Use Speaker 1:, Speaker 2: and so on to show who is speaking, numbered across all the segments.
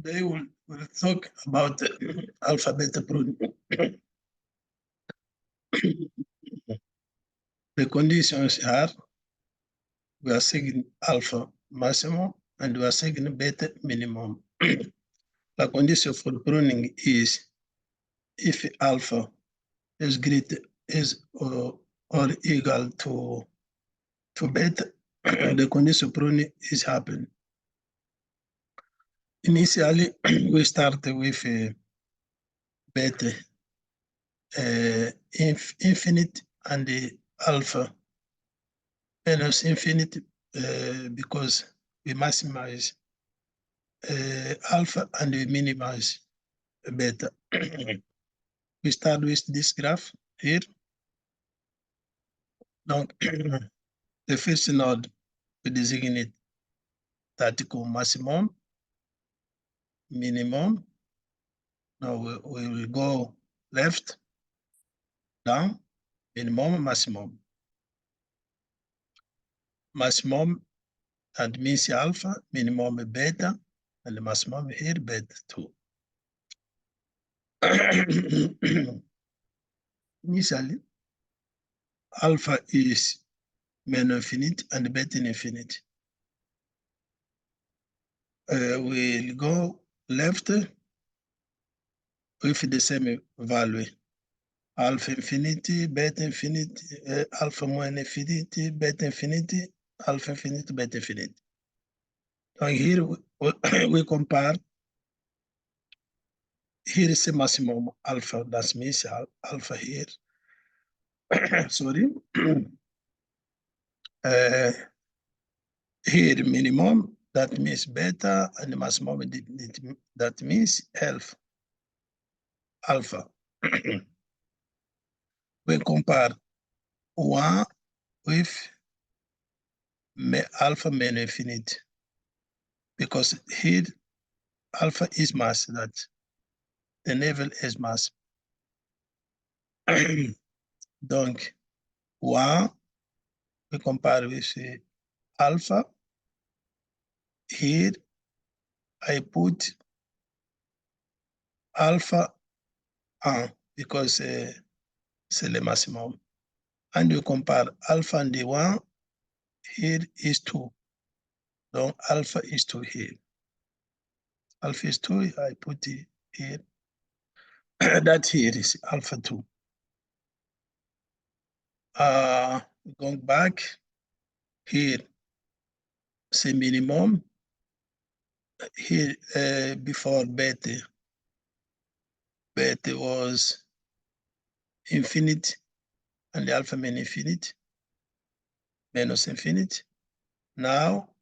Speaker 1: Today we'll talk about alpha beta pruning. The conditions are we are seeking alpha maximum and we are seeking beta minimum. The condition for pruning is if alpha is greater or equal to beta, the condition pruning is happening. Initially, we start with beta infinite and the alpha minus infinite because we maximize alpha and we minimize beta. We start with this graph here. Donc, the first node we designate tactical maximum, minimum. Now we will go left, down, minimum, maximum. Maximum, that means alpha, minimum beta, and the maximum here beta 2. Initially, alpha is minus infinite and beta infinite. We'll go left with the same value. Alpha infinity, beta infinity, alpha minus infinity, beta infinity, alpha infinity, beta infinity. And here we compare. Here is the maximum alpha, that means alpha here. Sorry. Here minimum, that means beta, and the maximum, that means alpha. We compare 1 with alpha minus infinity, because here alpha is mass, that the level is mass. Donc, 1, we compare with alpha. Here, I put alpha 1 because c'est le maximum. And we compare alpha and the 1, here is 2. Donc, alpha is 2 here. Alpha is 2, I put it here. That here is alpha 2. Going back, here, say minimum. Here, before beta was infinite, and the alpha mean infinite, minus infinite. Now,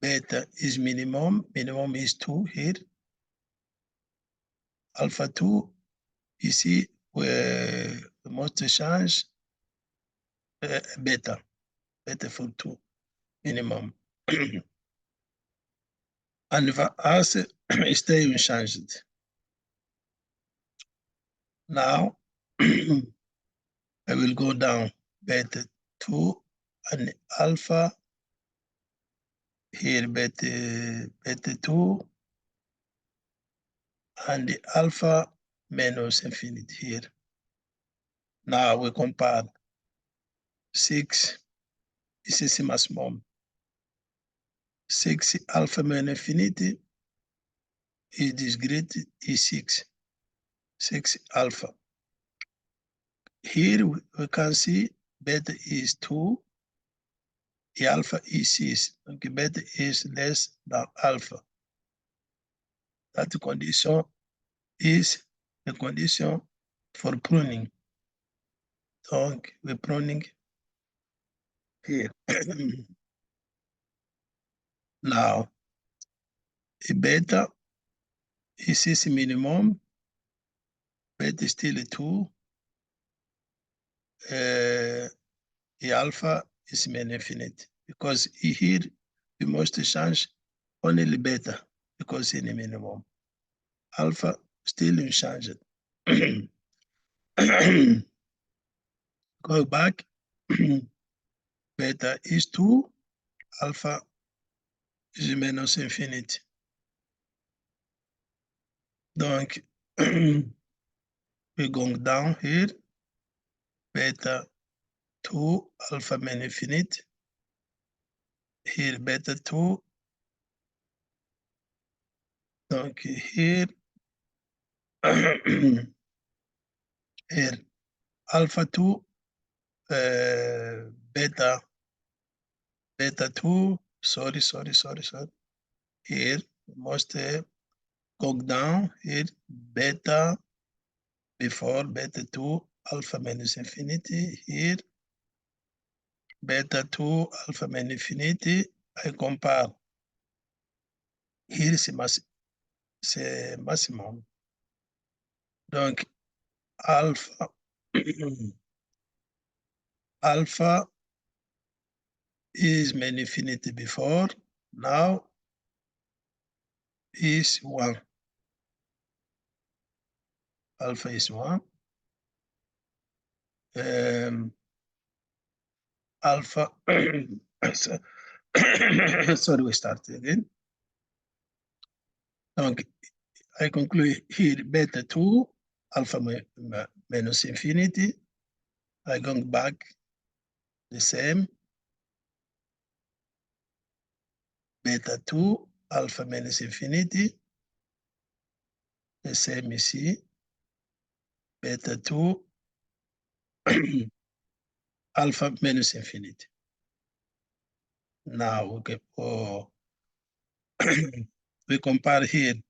Speaker 1: beta is minimum is 2 here. Alpha 2, you see, where the most change, beta for 2, minimum. And for us, stay unchanged. Now, I will go down beta 2 and alpha here, beta 2 and the alpha minus infinite here. Now we compare 6, this is the maximum. 6 alpha minus infinity is this great is 6 alpha. Here we can see beta is 2, the alpha is 6. Okay, beta is less than alpha. That condition is the condition for pruning. So we're pruning here. Now, a beta is minimum, beta is still a 2, the alpha is infinite, because here we must change only beta, because in the minimum. Alpha still unchanged. Go back, beta is 2, alpha is minus infinity. Donc, we're going down here, beta 2, alpha main infinite. Here, beta 2. Donc, here, here, alpha 2, beta 2, sorry. Here, must go down, here, beta, before beta 2, alpha minus infinity, here, beta 2, alpha minus infinity, I compare, here c'est maximum. Donc, alpha, alpha is main infinity before, now is 1. Alpha is 1. Alpha, sorry, we start again. Donc, I conclude here beta 2, alpha minus infinity. I go back the same. Beta 2, alpha minus infinity. The same ici. Beta 2, alpha minus infinity. Now, okay, we compare here.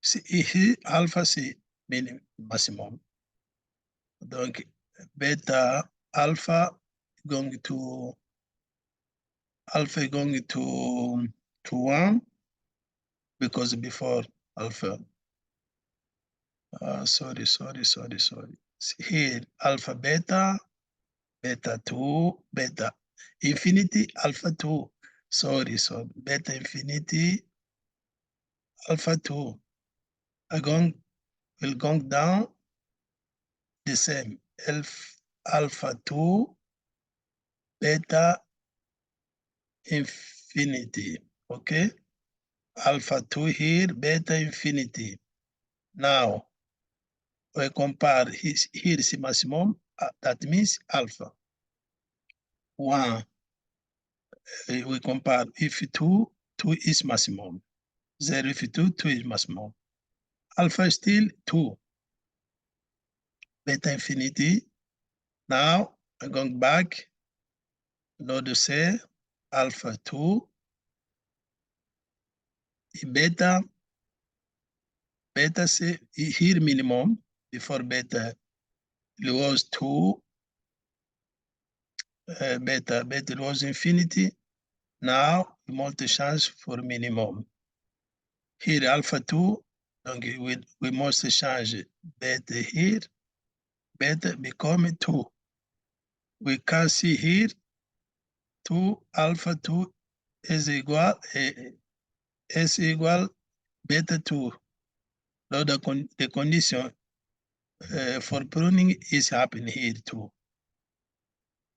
Speaker 1: Ici, alpha, c'est maximum. Donc, beta, alpha going to 1 because before alpha. Sorry. Here, alpha, beta 2, beta infinity, alpha 2. Sorry. Beta infinity, alpha 2. Will go down the same. Alpha 2, beta infinity. Okay? Alpha 2 here, beta infinity. Now, we compare here is maximum, that means alpha. 1, we compare if 2 is maximum. 0 if 2 is maximum. Alpha is still 2. Beta infinity. Now, I'm going back. Now to say alpha 2, beta say here minimum, before beta it was 2, beta it was infinity. Now, multi-chance for minimum. Here, alpha 2, donc we must change beta here, beta become 2. We can see here 2, alpha 2 is equal beta 2. Now the condition for pruning is happening here too.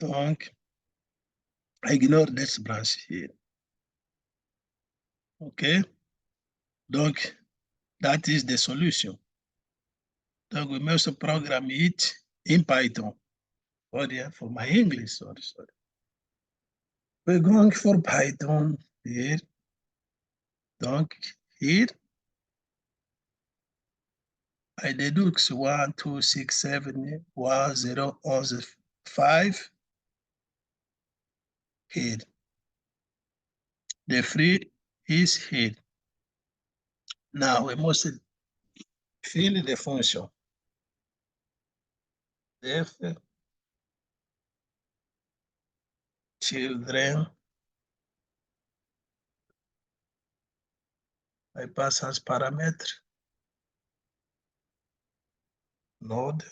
Speaker 1: Donc, ignore this branch here. Okay? Donc, that is the solution. Donc, we must program it in Python. For my English, sorry. We're going for Python here. Donc, here, I deduct 1, 2, 6, 7, 1, 0, 11, 5. Here. The free is here. Now, we must fill the function. Def children, I pass as parameter, node,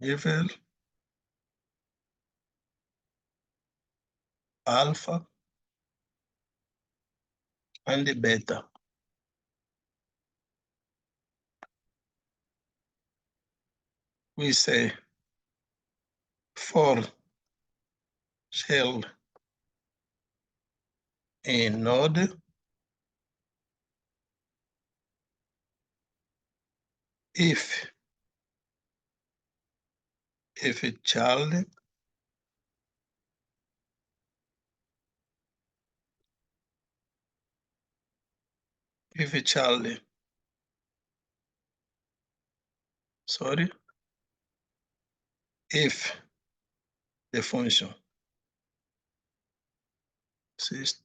Speaker 1: level, alpha, and the beta. We say for shell in node if a child sorry, if the function systems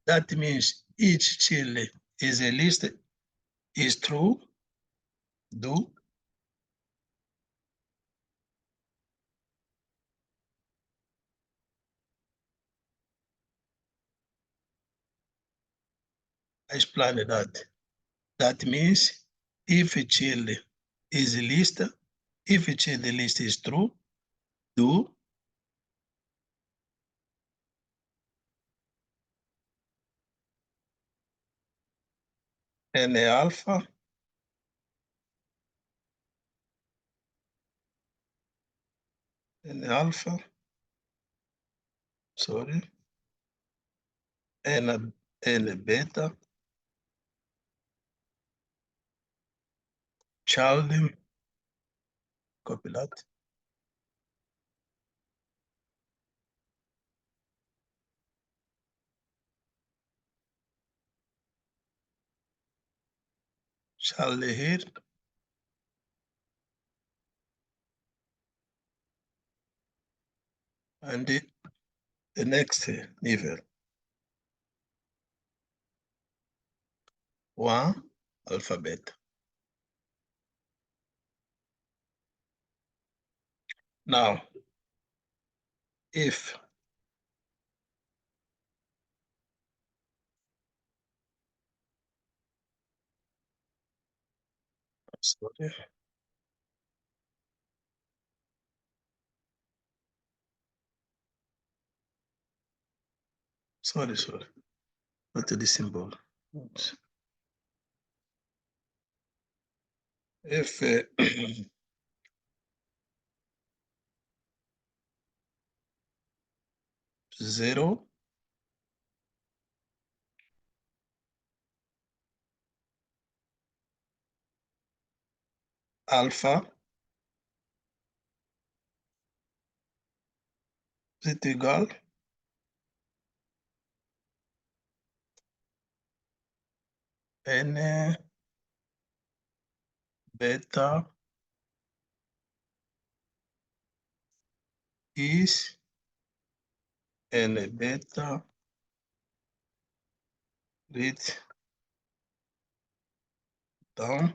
Speaker 1: that means each child is a list is true, do I explained that. That means if a child is a list, if a child list is true, do n alpha sorry, n beta child, copy that, child here, and the next level, 1 alphabet. Now, if sorry, not the symbol. Oops. If 0 alpha is equal n beta is n beta read down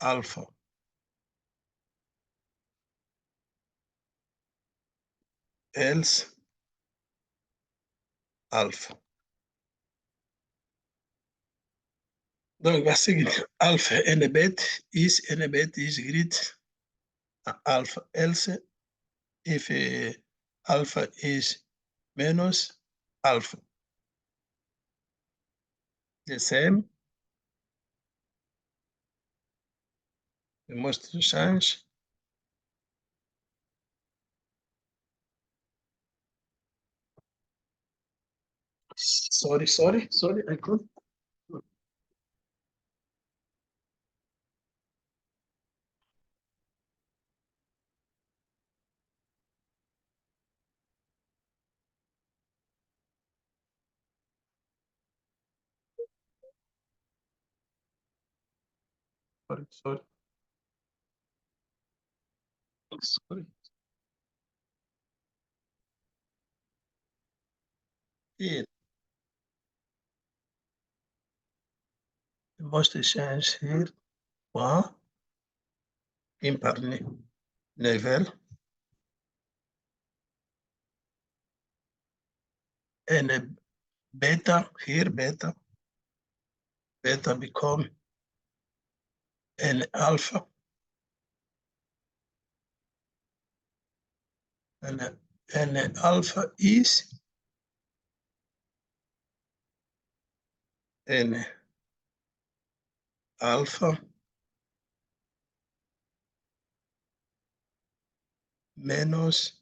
Speaker 1: alpha, else alpha. Donc, voici alpha n bet is great alpha, else if alpha is minus alpha. The same, we must change sorry, I couldn't. Sorry. Here, we must change here, one, imparni, level, and beta, here beta become an alpha, and alpha is and alpha minus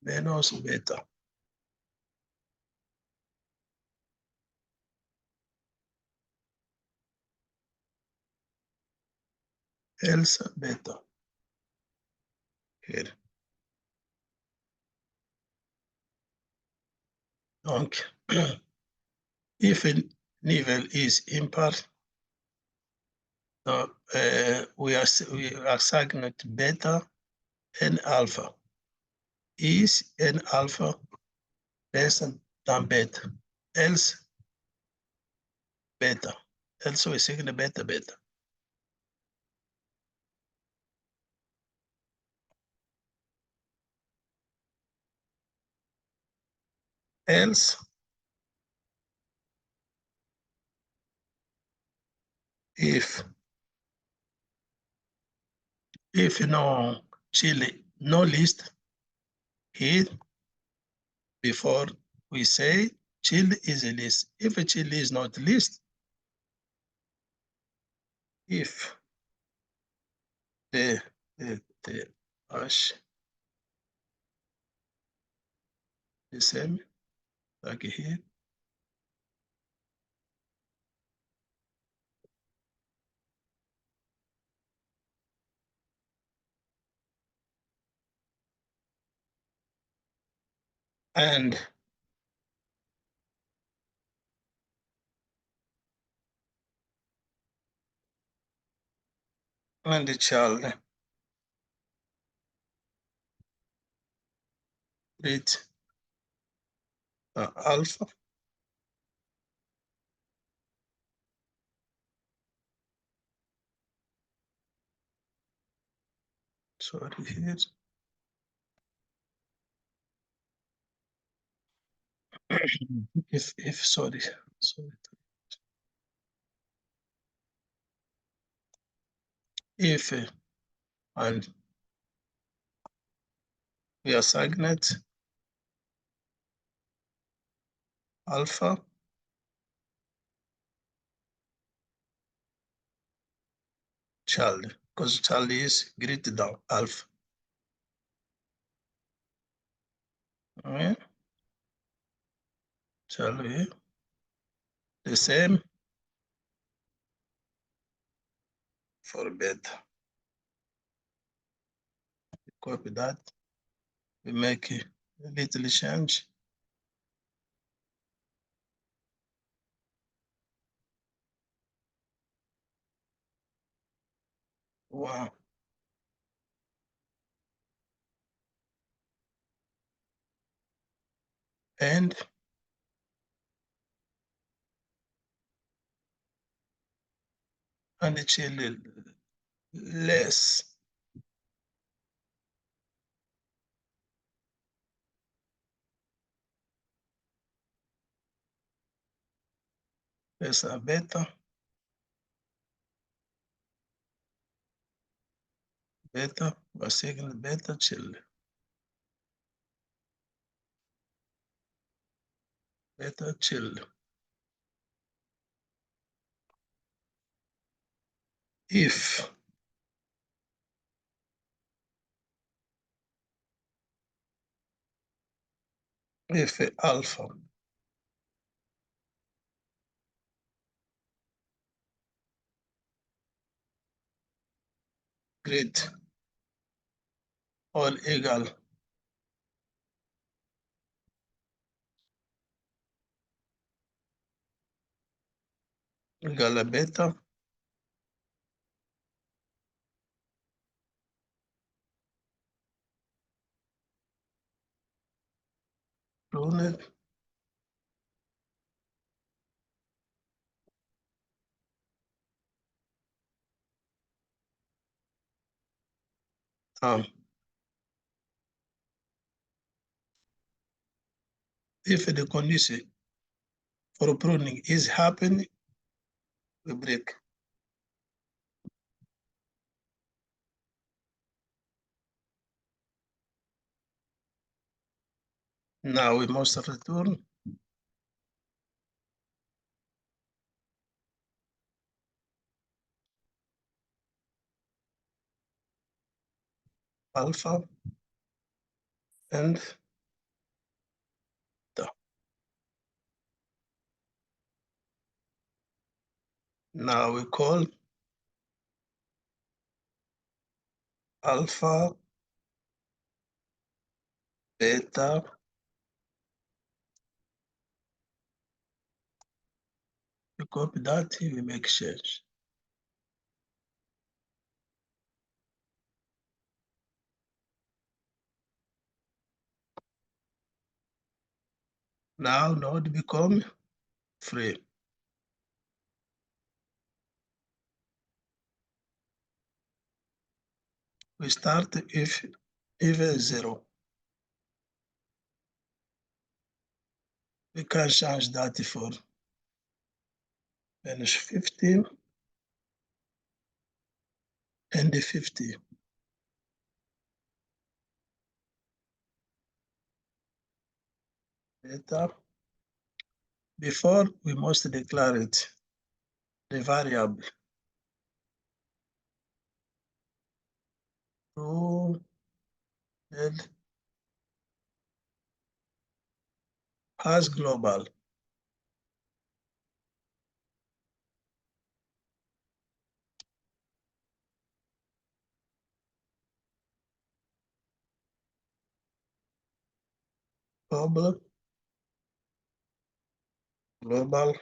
Speaker 1: beta. Else beta here. Donc, if a level is impar, we assign to beta and alpha. Is n alpha less than beta? Else beta. Else we assign beta beta. Else if you know Chile no list here before we say Chile is a list. If a Chile is not a list, if the hash the same like here, and the child read alpha sorry here if sorry if and we assign it alpha child because child is greater than alpha. Okay. Shall we? The same for beta. Copy that. We make a little change. Wow. And it's a little less. Less a beta. Beta, signal beta chill. Beta chill. If alpha great or equal beta, pruning if the condition for pruning is happening, we break. . Now we must return alpha and the. Now we call alpha, beta, we copy that, we make change. Now node become free. We start if zero. We can change that for minus 15 and 50. Beta. Before we must declare it, the variable to has global. Global, global.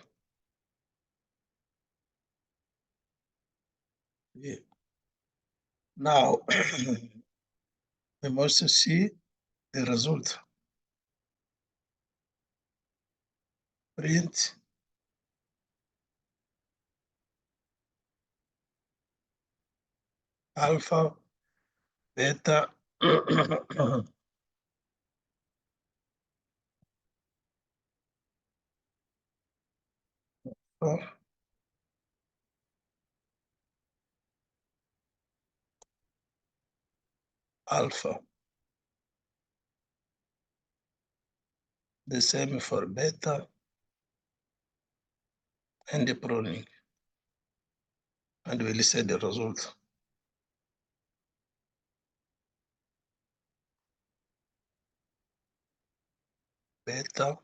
Speaker 1: Yeah. Now we must see the result. Print alpha, beta, alpha. The same for beta and the pruning. And we'll see the result. Beta,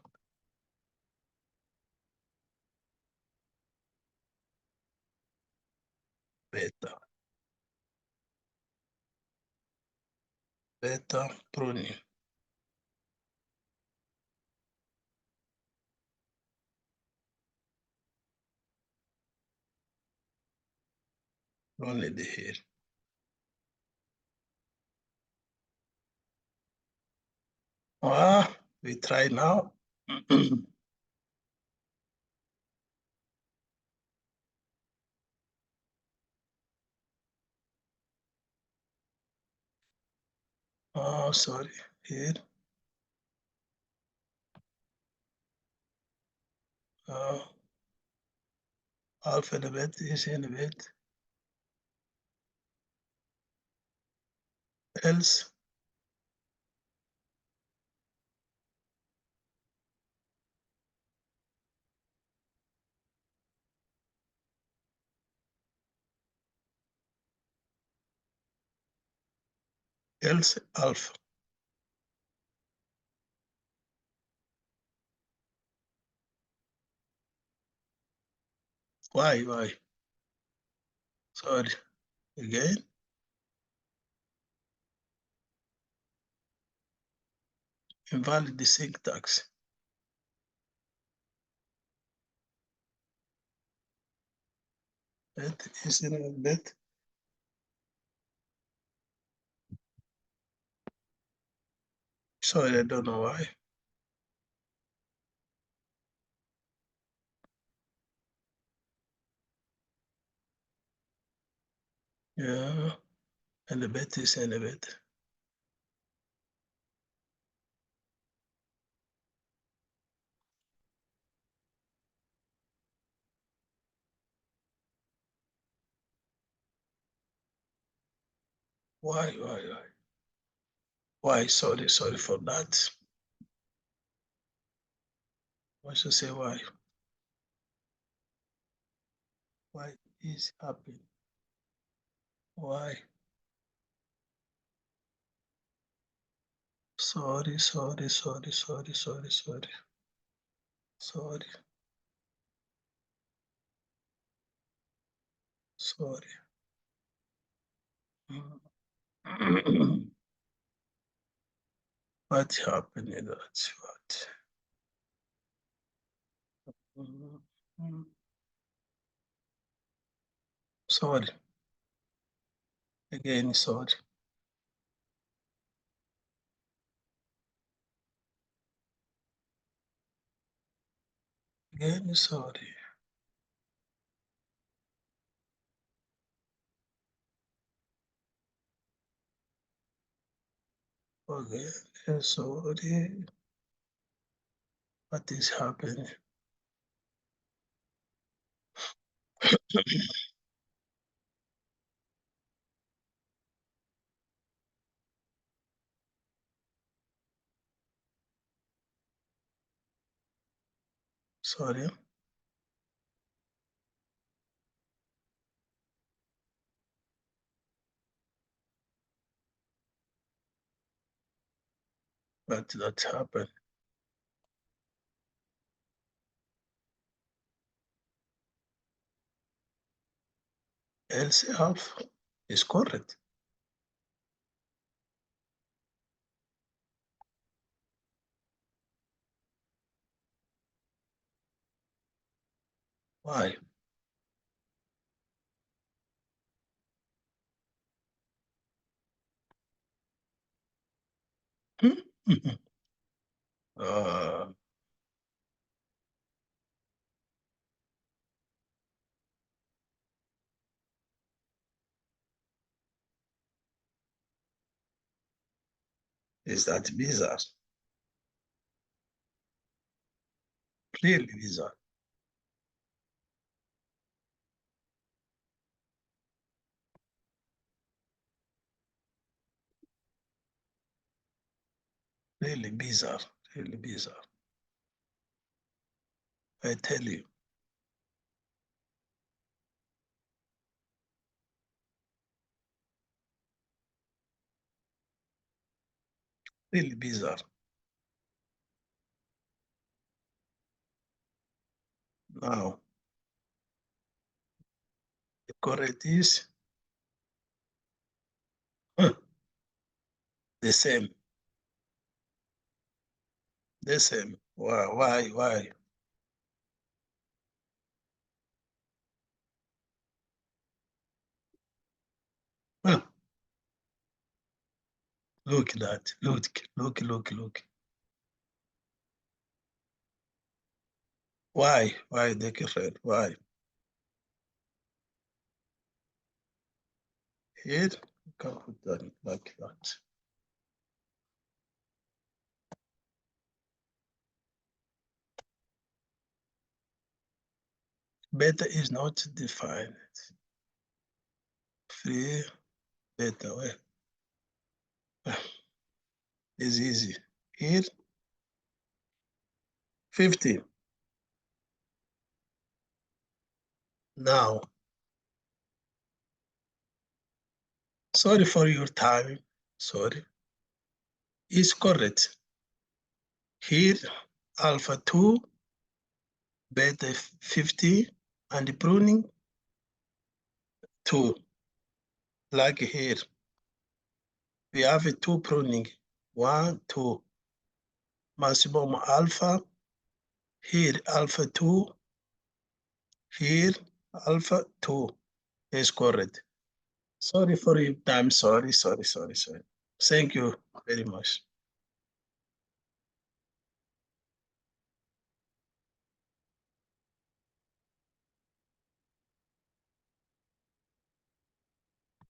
Speaker 1: beta, beta, pruning. Only the here. We try now. Oh, sorry, here. Alphabet is in a bit. Else, else alpha. Why? Sorry, again. Invalid syntax. That is in a bit. Sorry, I don't know why. Yeah, and the bit is in a bit. Why? Why? Sorry for that. I should say why. Why is happening? Why? Sorry. Sorry. What happened? That's what. Sorry. Again, sorry. Again, sorry. Again, sorry. What is happening? Sorry. But that happened. Else half is correct. Why? uh, is that bizarre? Clearly bizarre. Really bizarre. Really bizarre. I tell you. Really bizarre. Now, the correct is the same. The same. Why? Huh. Look at that. Look. Why? Why they red? Why? Here, you can put that like that. Beta is not defined. Free beta. Well, it's easy. Here, 50. Now, sorry for your time. Sorry. Is correct. Here, alpha 2, beta 50, and the pruning 2. Like here, we have a 2 pruning. 1, 2. Maximum alpha. Here, alpha 2. Here, alpha 2 is correct. Sorry for your time. Sorry. Thank you very much.